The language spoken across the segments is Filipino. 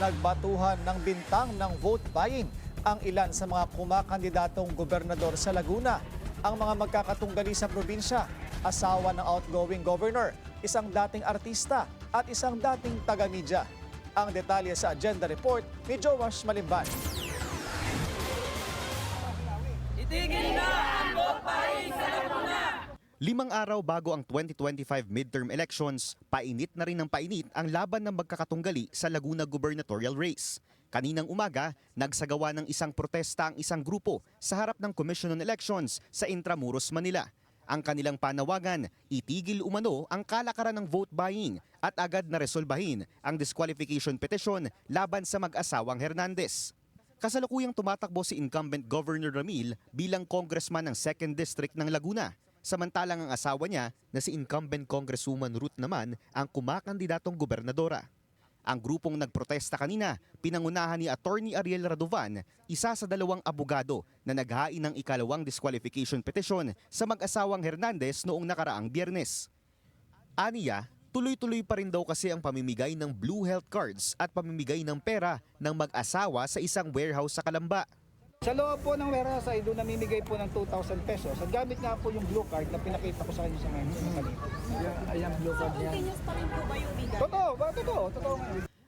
Nagbatuhan ng bintang ng vote buying ang ilan sa mga kumakandidatong gobernador sa Laguna. Ang mga magkakatunggali sa probinsya, asawa ng outgoing governor, isang dating artista at isang dating taga-media. Ang detalye sa agenda report ni Joash Malimban. Itigil na ang vote buying sa Laguna! 5 araw bago ang 2025 midterm elections, painit na rin ng painit ang laban ng magkakatunggali sa Laguna gubernatorial race. Kaninang umaga, nagsagawa ng isang protesta ang isang grupo sa harap ng Commission on Elections sa Intramuros, Manila. Ang kanilang panawagan, itigil umano ang kalakaran ng vote buying at agad na resolbahin ang disqualification petition laban sa mag-asawang Hernandez. Kasalukuyang tumatakbo si incumbent Governor Ramil bilang congressman ng 2nd District ng Laguna. Samantalang ang asawa niya na si incumbent Congresswoman Ruth naman ang kumakandidatong gobernadora. Ang grupong nagprotesta kanina, pinangunahan ni Attorney Ariel Radovan, isa sa 2 abogado na naghain ng ikalawang disqualification petition sa mag-asawang Hernandez noong nakaraang Biyernes. Aniya, tuloy-tuloy pa rin daw kasi ang pamimigay ng Blue Health Cards at pamimigay ng pera ng mag-asawa sa isang warehouse sa Calamba. Sa loob po ng warehouse ay doon namimigay po ng 2,000 pesos. At gamit nga po yung blue card na pinakita ko sa kanya sa ngayon. Ayan, blue card niya. Continuous pa rin po ba yung bigat? Totoo.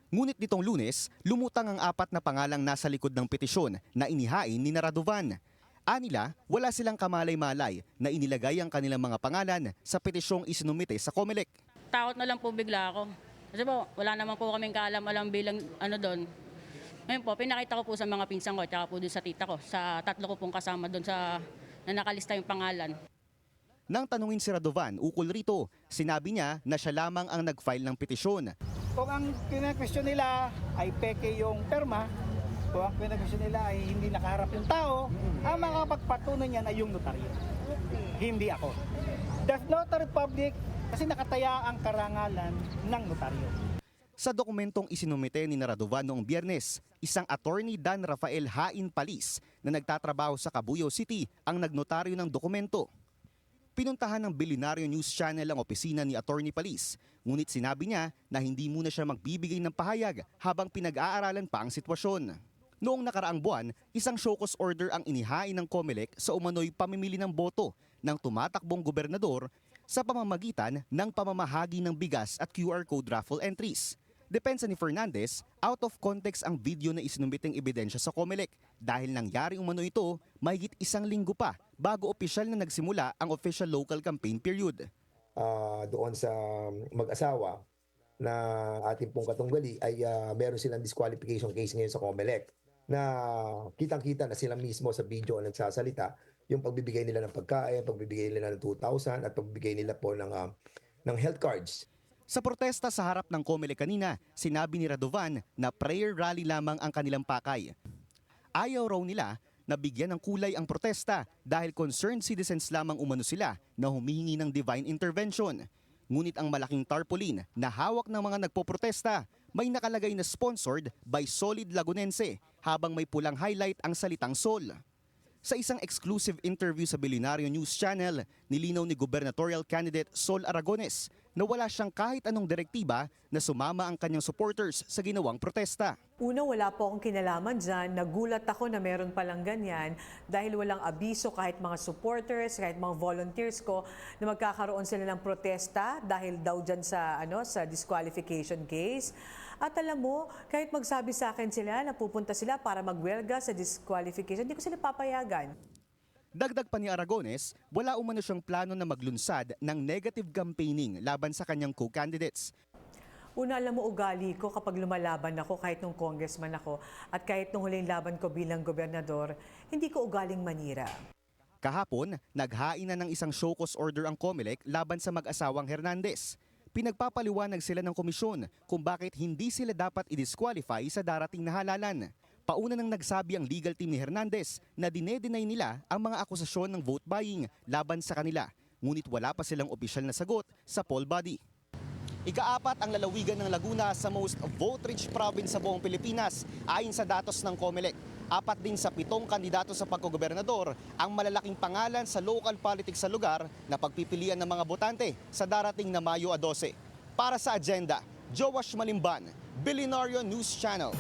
Ngunit nitong Lunes, lumutang ang 4 na pangalang nasa likod ng petisyon na inihain ni Radovan. Anila, wala silang kamalay-malay na inilagay ang kanilang mga pangalan sa petisyong isinumite sa COMELEC. Takot na lang po bigla ako. Kasi po, wala naman po kaming kaalam-alam bilang doon. Ngayon po, pinakita ko po sa mga pinsan ko, tsaka po doon sa tita ko, sa 3 ko pong kasama doon sa na nakalista yung pangalan. Nang tanungin si Radovan ukol rito, sinabi niya na siya lamang ang nag-file ng petisyon. Kung ang pinag-question nila ay peke yung perma, kung ang pinag-question nila ay hindi nakaharap yung tao, ang makapagpatunay niyan ay yung notaryo. Hindi ako. The notary public kasi nakataya ang karangalan ng notaryo. Sa dokumentong isinumite ni Radovan noong Biyernes, isang attorney Dan Rafael Hain Palis na nagtatrabaho sa Cabuyao City ang nagnotaryo ng dokumento. Pinuntahan ng Billionaire News Channel ang opisina ni Attorney Palis, ngunit sinabi niya na hindi muna siya magbibigay ng pahayag habang pinag-aaralan pa ang sitwasyon. Noong nakaraang buwan, isang show cause order ang inihain ng COMELEC sa umano'y pamimili ng boto ng tumatakbong gobernador sa pamamagitan ng pamamahagi ng bigas at QR code raffle entries. Depensa ni Fernandez, out of context ang video na isinumiteng ebidensya sa COMELEC dahil nangyari umano ito mahigit 1 linggo pa bago opisyal na nagsimula ang official local campaign period. Doon sa mag-asawa na ating pong katunggali ay meron silang disqualification case ngayon sa COMELEC na kitang-kita na sila mismo sa video ang nagsasalita yung pagbibigay nila ng pagkain, pagbibigay nila ng 2,000 at pagbibigay nila po ng health cards. Sa protesta sa harap ng COMELEC kanina, sinabi ni Radovan na prayer rally lamang ang kanilang pakay. Ayaw raw nila na bigyan ng kulay ang protesta dahil concerned citizens lamang umano sila na humihingi ng divine intervention. Ngunit ang malaking tarpaulin na hawak ng mga nagpoprotesta may nakalagay na sponsored by Solid Lagunense habang may pulang highlight ang salitang Sol. Sa isang exclusive interview sa Billionaire News Channel, nilinaw ni gubernatorial candidate Sol Aragones na wala siyang kahit anong direktiba na sumama ang kanyang supporters sa ginawang protesta. Una, wala po akong kinalaman dyan. Nagulat ako na meron palang ganyan dahil walang abiso kahit mga supporters, kahit mga volunteers ko na magkakaroon sila ng protesta dahil daw dyan sa disqualification case. At alam mo, kahit magsabi sa akin sila na pupunta sila para magwelga sa disqualification, hindi ko sila papayagan. Dagdag pa ni Aragones, wala umano siyang plano na maglunsad ng negative campaigning laban sa kanyang co-candidates. Una, alam mo, ugali ko kapag lumalaban ako kahit nung congressman ako at kahit nung huling laban ko bilang gobernador, hindi ko ugaling manira. Kahapon, naghain na ng isang show cause order ang COMELEC laban sa mag-asawang Hernandez. Pinagpapaliwanag sila ng komisyon kung bakit hindi sila dapat i-disqualify sa darating na halalan. Pauna nang nagsabi ang legal team ni Hernandez na dinedenay nila ang mga akusasyon ng vote buying laban sa kanila, ngunit wala pa silang opisyal na sagot sa poll body. Ika-4 ang lalawigan ng Laguna sa most vote-rich province sa buong Pilipinas ayon sa datos ng COMELEC. 4 din sa 7 kandidato sa pagkogobernador ang malalaking pangalan sa local politics sa lugar na pagpipilian ng mga botante sa darating na Mayo 12. Para sa agenda, Joash Malimban, Billionario News Channel.